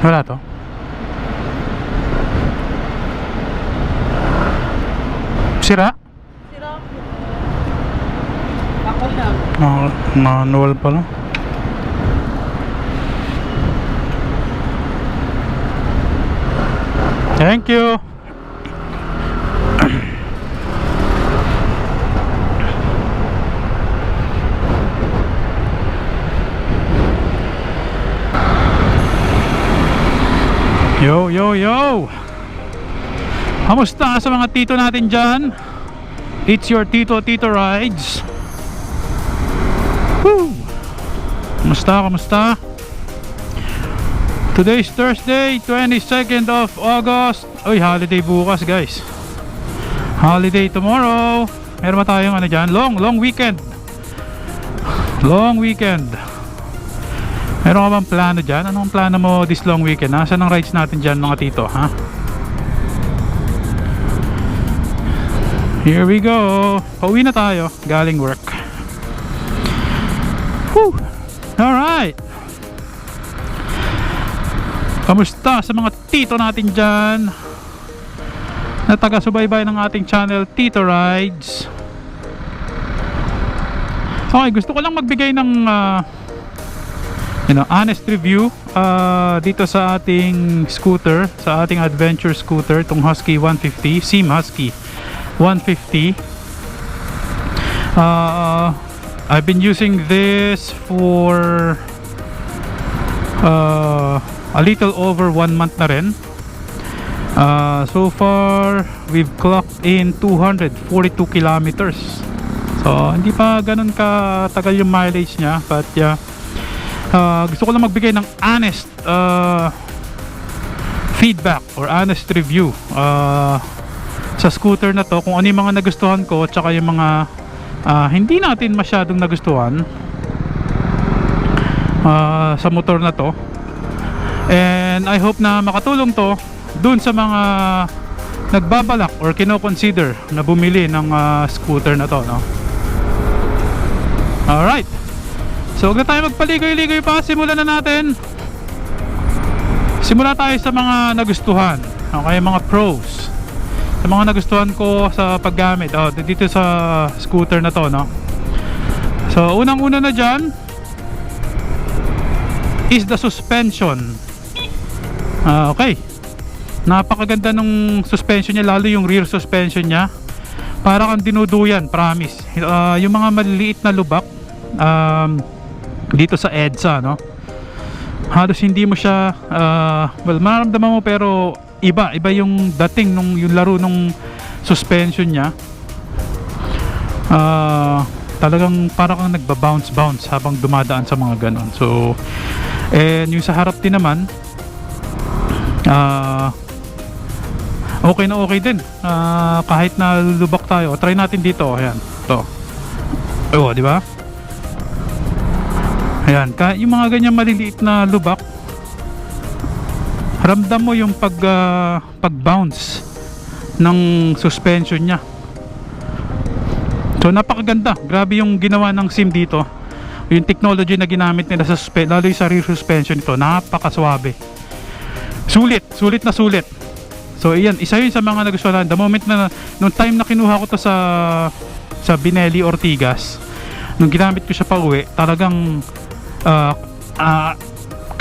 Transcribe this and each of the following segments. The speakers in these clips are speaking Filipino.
Wala to. Sira? Sira po. Ako lang. Manual pala. Thank you. Yo, yo, yo. Kamusta sa mga tito natin dyan? It's your Tito Rides. Woo! Kamusta? Today's Thursday, 22nd of August. Uy, holiday bukas guys. Holiday tomorrow. Meron ba tayong ano dyan? Long weekend. Long weekend. Meron ka bang plano dyan? Anong plano mo this long weekend? Nasaan ang rides natin dyan mga tito? Ha? Here we go. Pauwi na tayo galing work. Woo! Alright. Kamusta sa mga tito natin dyan na taga-subaybay ng ating channel Tito Rides? Okay, gusto ko lang magbigay ng honest review dito sa ating scooter, sa ating adventure scooter, itong Husky 150, Sim Husky 150. I've been using this for a little over 1 month na rin. So far we've clocked in 242 kilometers. So hindi pa ganun katagal yung mileage nya, but yeah, gusto ko lang magbigay ng honest feedback or honest review sa scooter na to, kung ano yung mga nagustuhan ko at saka yung mga hindi natin masyadong nagustuhan sa motor na to. And I hope na makatulong to dun sa mga nagbabalak or kino-consider na bumili ng scooter na to, no? Alright, so huwag na tayo magpaligoy-ligoy pa. Simulan na natin. Simula tayo sa mga nagustuhan. Okay, mga pros, sa mga nagustuhan ko sa paggamit dito sa scooter na to, no? So unang-una na dyan is the suspension. Okay, napakaganda nung suspension niya, lalo yung rear suspension niya. Para kang dinuduyan, promise. Yung mga maliliit na lubak dito sa EDSA, no? Halos hindi mo siya well, mararamdaman mo, pero iba yung dating nung yung laro nung suspension niya. Talagang parang kang nagba-bounce habang dumadaan sa mga ganon. So, and yung sa harap din naman, okay na okay din. Kahit na lubak tayo, try natin dito. Ayan, to. Di ba? Ayan, yung mga ganyan maliliit na lubak, ramdam mo yung pag-bounce ng suspension niya. So napakaganda. Grabe yung ginawa ng Sim dito. Yung technology na ginamit nila sa lalo yung sa rear suspension nito, napakaswabe. Sulit na sulit. So iyan, isa yun sa mga nagustuhan. The moment na nung time na kinuha ko to sa Binelli Ortigas, nung ginamit ko siya pa uwi, talagang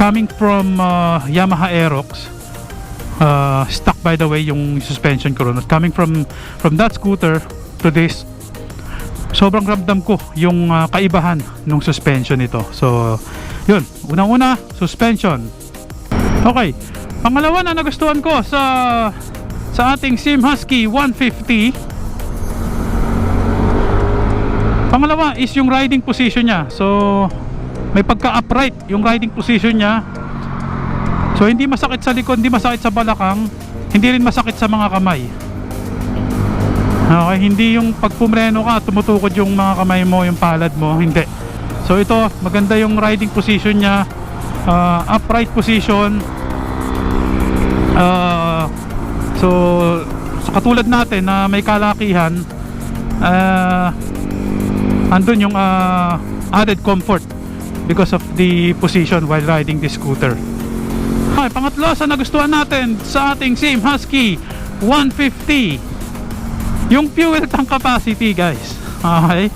coming from Yamaha Aerox, stock by the way yung suspension ko ron, coming from that scooter to this, sobrang ramdam ko yung kaibahan ng suspension nito. So yun, unang-una, suspension. Okay, pangalawa na nagustuhan ko sa ating Sim Husky 150, pangalawa is yung riding position niya. So may pagka-upright yung riding position niya. So hindi masakit sa likod, hindi masakit sa balakang, hindi rin masakit sa mga kamay. Okay, hindi yung pag pumreno ka, tumutukod yung mga kamay mo, yung palad mo, hindi. So ito, maganda yung riding position niya, upright position. So katulad natin na may kalakihan, andun yung added comfort because of the position while riding the scooter. Okay, pangatlo sa nagustuhan natin sa ating same Husky 150, yung fuel tank capacity, guys. Okay,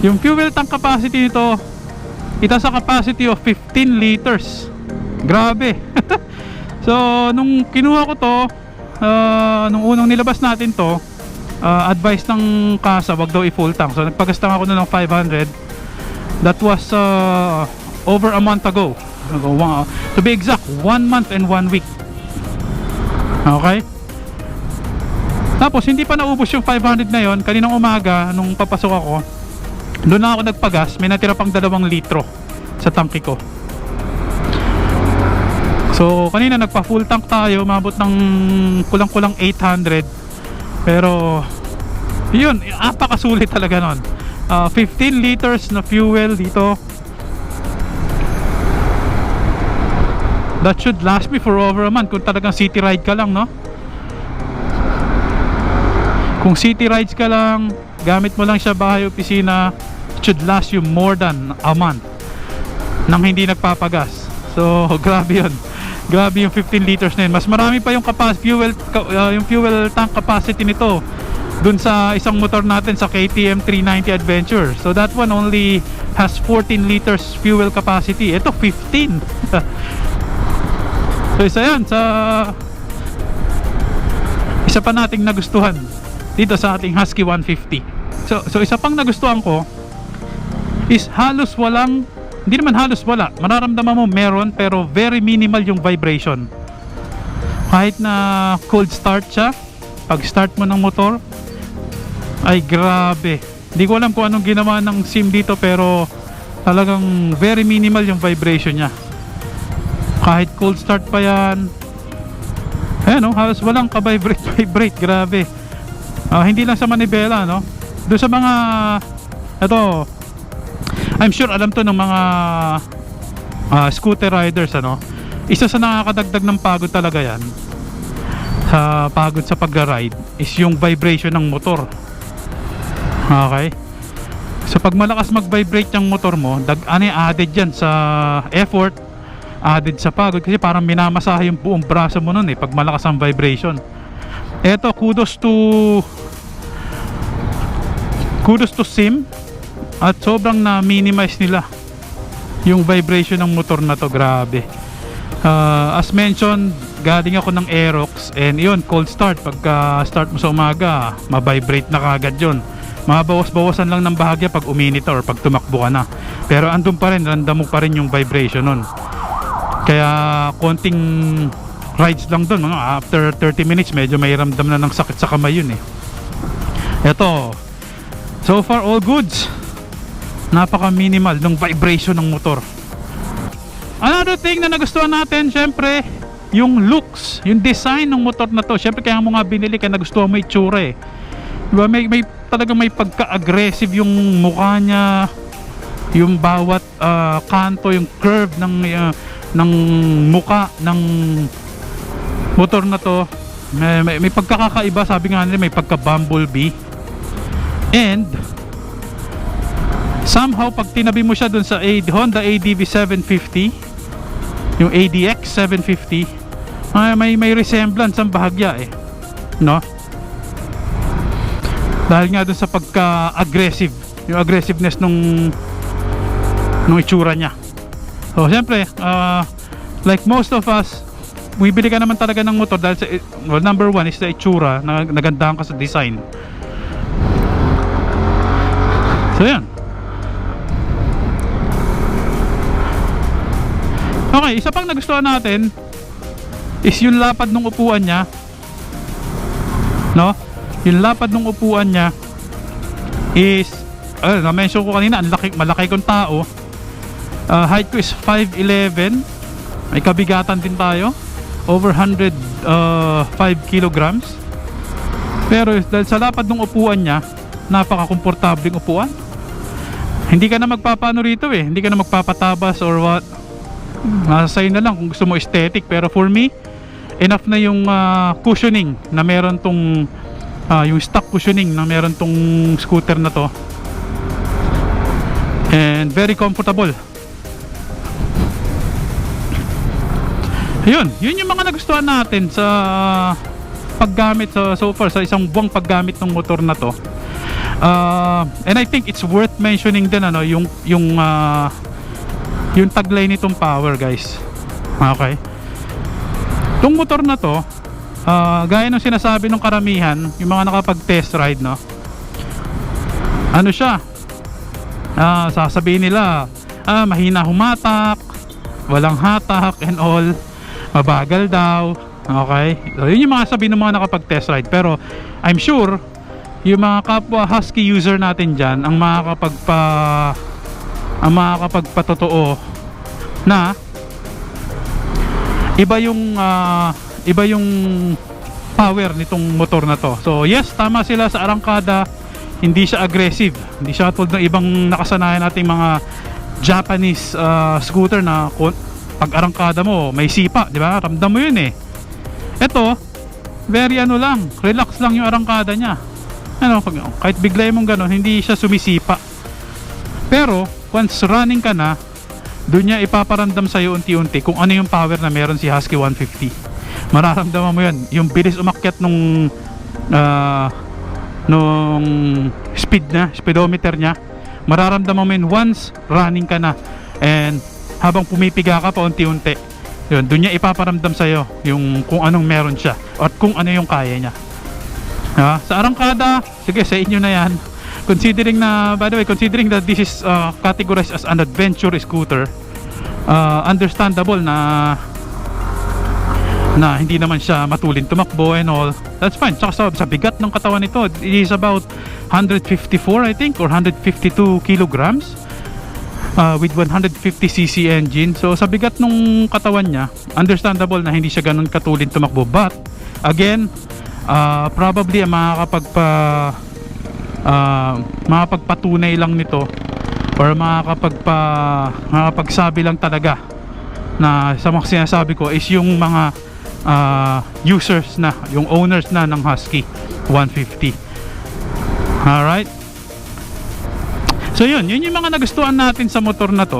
yung fuel tank capacity nito, ito sa capacity of 15 liters. Grabe. So nung kinuha ko to, nung unang nilabas natin to, advice ng kasa wag daw i-full tank. So nagpagastang ako na ng 500. That was over a month ago. To be exact, 1 month and 1 week. Okay, tapos hindi pa naubos yung 500 na yon. Kaninang umaga nung papasok ako, doon na ako nagpagas. May natira pang 2 litro sa tangke ko. So kanina nagpa full tank tayo, mabot ng kulang-kulang 800. Pero yun, apakasulit talaga nun. 15 liters na fuel dito. That should last me for over a month kung talagang city ride ka lang, no? Kung city rides ka lang, gamit mo lang siya bahay, opisina, it should last you more than a month nang hindi nagpapagas. So grabe yun. Grabe yung 15 liters na yun. Mas marami pa yung yung fuel tank capacity nito dun sa isang motor natin sa KTM 390 Adventure. So that one only has 14 liters fuel capacity. Ito 15. So isa yan sa isa pa nating nagustuhan dito sa ating Husky 150. So isa pang nagustuhan ko is halos walang, hindi naman halos wala, mararamdaman mo meron pero very minimal yung vibration. Kahit na cold start siya, pag start mo ng motor, ay grabe. Hindi ko alam kung anong ginawa ng SIM dito, pero talagang very minimal yung vibration niya. Kahit cold start pa yan, ayan, no? Halos walang ka-vibrate. Grabe. Hindi lang sa manibela, no? Doon sa mga ito, I'm sure alam to ng mga scooter riders, ano? Isa sa nakakadagdag ng pagod talaga yan, sa pagod sa pag-ride, is yung vibration ng motor. Okay, so pag malakas mag-vibrate yung motor mo, added yan sa effort, added sa pagod, kasi parang minamasahe yung buong braso mo nun pag malakas ang vibration. Eto, kudos to SIM, at sobrang na-minimize nila yung vibration ng motor na to. Grabe. As mentioned, galing ako ng Aerox, and yun, cold start. Pagka start mo sa umaga, ma-vibrate na kagad yun. Mabawas-bawasan lang ng bahagya pag uminit or pag tumakbo ka na, pero andun pa rin, random mo pa rin yung vibration nun. Kaya konting rides lang dun, mga after 30 minutes medyo may ramdam na ng sakit sa kamay yun Eto, so far all goods. Napaka minimal ng vibration ng motor. Another thing na nagustuhan natin, syempre yung looks, yung design ng motor na to. Syempre kaya mo nga binili, kaya nagustuhan mo itsura diba? May talagang may pagka-aggressive yung mukha niya, yung bawat kanto, yung curve ng mukha ng motor na to. May pagkakaiba, sabi nga nila may pagka-bumblebee. And somehow pag tinabi mo siya dun sa Honda ADV 750, yung ADX 750, may resemblance ang bahagya no? Dahil nga dun sa pagka-aggressive, yung aggressiveness nung itsura niya. So syempre, like most of us, bumibili ka naman talaga ng motor dahil sa, well, number one is sa itsura, nagandahan ka sa design. So yan. Okay, isa pang nagustuhan natin is yung lapad ng upuan niya, no? Yung lapad ng upuan niya is, na-mention ko kanina, malaki kong tao. Height ko is 5'11". May kabigatan din tayo, over 105 kilograms. Pero dahil sa lapad ng upuan niya, napaka-komportabling upuan. Hindi ka na magpapano rito hindi ka na magpapatabas or what. Nasa sa'yo na lang kung gusto mo aesthetic. Pero for me, enough na yung cushioning na meron tong yung stock cushioning na meron tong scooter na to, and very comfortable. Yun yung mga nagustuhan natin sa paggamit so far sa isang buwang paggamit ng motor na to. And I think it's worth mentioning din ano yung taglay nitong power, guys. Okay. Tong motor na to, gaya ng sinasabi ng karamihan, yung mga nakapag-test ride, no? Ano siya? Sasabihin nila, mahina humatak, walang hatak and all, mabagal daw. Okay? So, yun yung mga sabihin ng mga nakapag-test ride. Pero I'm sure yung mga kapwa Husky user natin dyan ang makakapagpatotoo na iba yung power nitong motor na to. So yes, tama sila sa arangkada, hindi siya aggressive, hindi siya tulad ng ibang nakasanayan nating mga Japanese scooter na pag arangkada mo may sipa, di ba? Ramdam mo yun eh. Ito, very ano lang, relax lang yung arangkada niya. Ano, kahit biglayin mong gano'n, hindi siya sumisipa. Pero once running ka na, doon niya ipaparamdam sa'yo unti-unti kung ano yung power na meron si Husky 150. Mararamdaman mo yun, yung bilis umakyat nung speedometer niya. Mararamdaman mo yun once running ka na, and habang pumipiga ka pa unti-unti, yun, doon niya ipaparamdam sa'yo yung kung anong meron siya at kung ano yung kaya niya. Sa arangkada, sige, sa inyo na yan. Considering that this is categorized as an adventure scooter, understandable na hindi naman siya matulin tumakbo and all. That's fine. Tsaka sa bigat ng katawan nito, it is about 154 I think, or 152 kilograms, with 150cc engine. So sa bigat ng katawan niya, understandable na hindi siya ganun katulin tumakbo. But again, probably ang makakapagpatunay lang nito, or makakapagsabi lang talaga na sa mga sinasabi ko is yung mga users na, yung owners na ng Husky 150. Alright, so yun yung mga nagustuhan natin sa motor na to.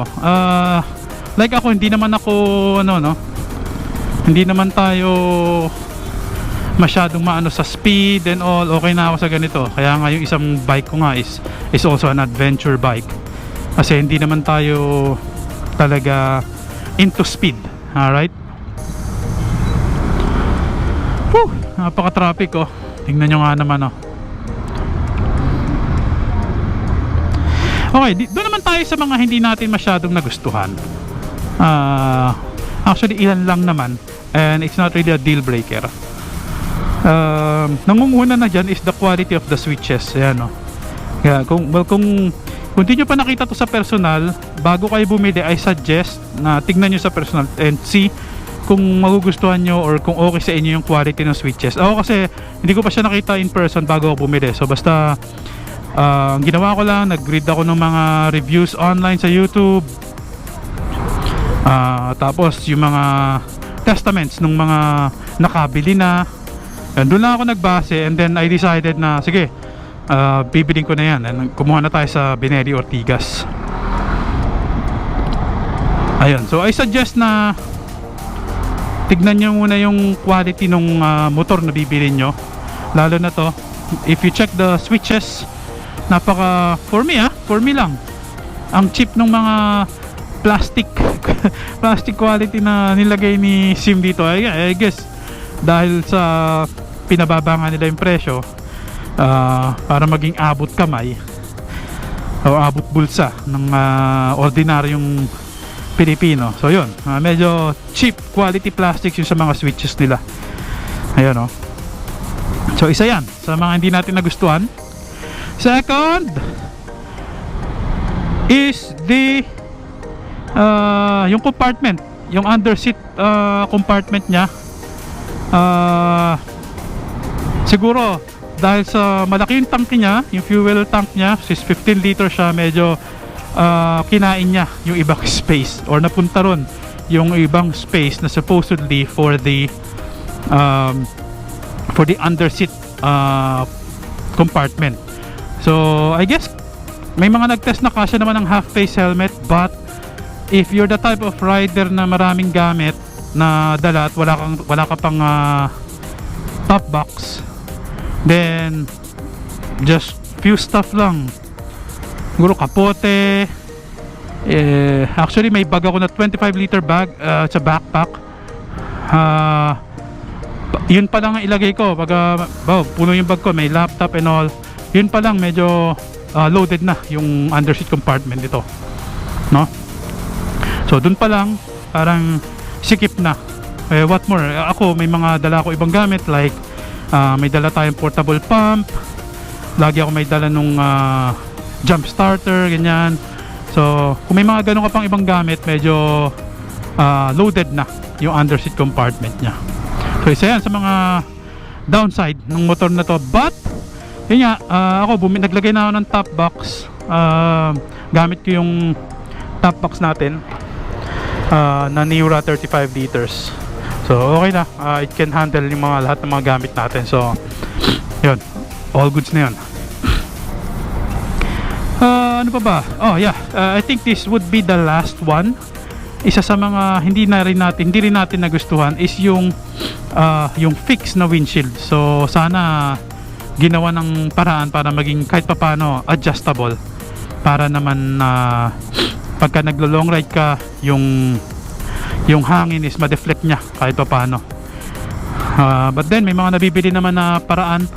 Like ako, hindi naman tayo masyadong maano sa speed and all. Okay na ako sa ganito. Kaya nga yung isang bike ko nga is also an adventure bike, kasi hindi naman tayo talaga into speed. Alright. Napaka-traffic oh. Tingnan nyo nga naman oh. Okay, doon naman tayo sa mga hindi natin masyadong nagustuhan. Actually ilan lang naman, and it's not really a deal breaker. Nangunguna na dyan is the quality of the switches. Ayan, no? Yeah, kung hindi nyo pa nakita to sa personal, bago kayo bumili, I suggest na tignan nyo sa personal and see kung magugustuhan nyo or kung okay sa inyo yung quality ng switches. Ako kasi hindi ko pa siya nakita in person bago ako bumili. So basta ang ginawa ko lang, nag-read ako ng mga reviews online sa YouTube, tapos yung mga testaments ng mga nakabili na. And doon lang ako nagbase, and then I decided na sige, bibiling ko na yan, and kumuha na tayo sa Binelli Ortigas. Ayun, so I suggest na tignan nyo muna yung quality ng motor na bibili nyo. Lalo na to, if you check the switches, for me lang, ang cheap ng mga plastic quality na nilagay ni Sim dito. I guess dahil sa pinababa nga nila yung presyo, para maging abot kamay o abot bulsa ng ordinaryong Pilipino. So yun, medyo cheap quality plastics yung sa mga switches nila. Ayun, oh. So isa yan sa mga hindi natin nagustuhan. Second is yung compartment, yung underseat compartment nya. Siguro dahil sa malaki yung tank niya, yung fuel tank niya, since 15 liters siya, medyo kinain niya yung ibang space, or napunta ron yung ibang space na supposedly for the underseat compartment. So I guess may mga nagtest na kasya naman ng half face helmet, but if you're the type of rider na maraming gamit, na dala at wala ka pang top box, then just few stuff lang, siguro kapote. Actually may bag ako na 25-liter bag sa backpack. Yun pa lang ang ilagay ko pag puno yung bag ko, may laptop and all. Yun pa lang medyo loaded na yung underseat compartment nito, no? So dun pa lang parang sikip na. What more, ako may mga dala ko ibang gamit, like may dala tayong portable pump, lagi ako may dala nung jump starter, ganyan. So kung may mga ganun ka pang ibang gamit, medyo loaded na yung underseat compartment nya. So isa yan sa mga downside ng motor na to. But yun nga, ako naglagay na ako ng top box. Gamit ko yung top box natin na Neura 35 liters. So okay na, it can handle yung lahat ng mga gamit natin. So yun, all goods na yun. Ano pa ba? Oh yeah, I think this would be the last one. Isa sa mga hindi rin natin nagustuhan is yung fix na windshield. So sana ginawa ng paraan para maging kahit papano adjustable, para naman pagka naglo long ride ka, yung hangin is ma-deflect nya kahit papano. But then may mga nabibili naman na paraan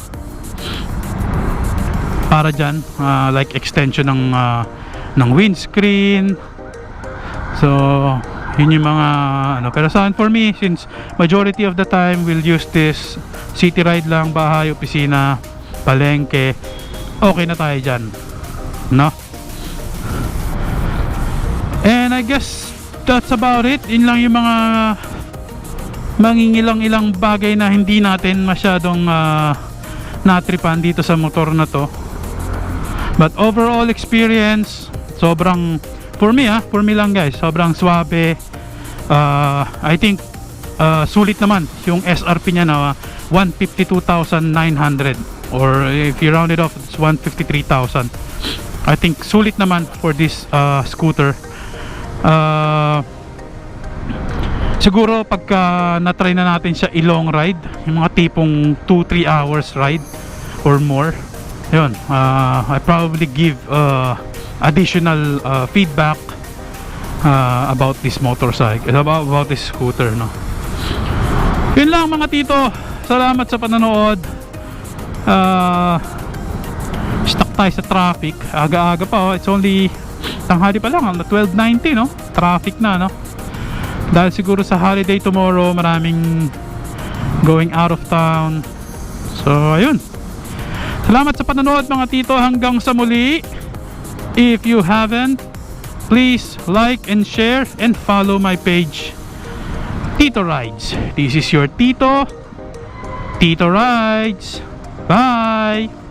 para dyan, like extension ng windscreen. So yun yung mga pero for me, since majority of the time we'll use this city ride lang, bahay, opisina, palengke, okay na tayo dyan, no? And I guess that's about it. Yun lang yung mga mangingilang-ilang bagay na hindi natin masyadong natripan dito sa motor na to. But overall experience, sobrang, for me lang guys, sobrang swabe. I think sulit naman yung SRP niya na 152,900, or if you round it off, it's 153,000. I think sulit naman for this scooter. Siguro pagka na-try na natin siya i-long ride, yung mga tipong 2-3 hours ride or more, yun, I probably give additional feedback about this motorcycle, about this scooter, no? Yun lang mga tito, salamat sa panonood. Stuck tayo sa traffic, aga-aga pa, it's only tanghali pa lang, 12:90, no? Traffic na, no? Dahil siguro sa holiday tomorrow, maraming going out of town. So ayun, salamat sa panonood mga tito, hanggang sa muli. If you haven't, please like and share and follow my page, Tito Rides. This is your Tito Rides. Bye.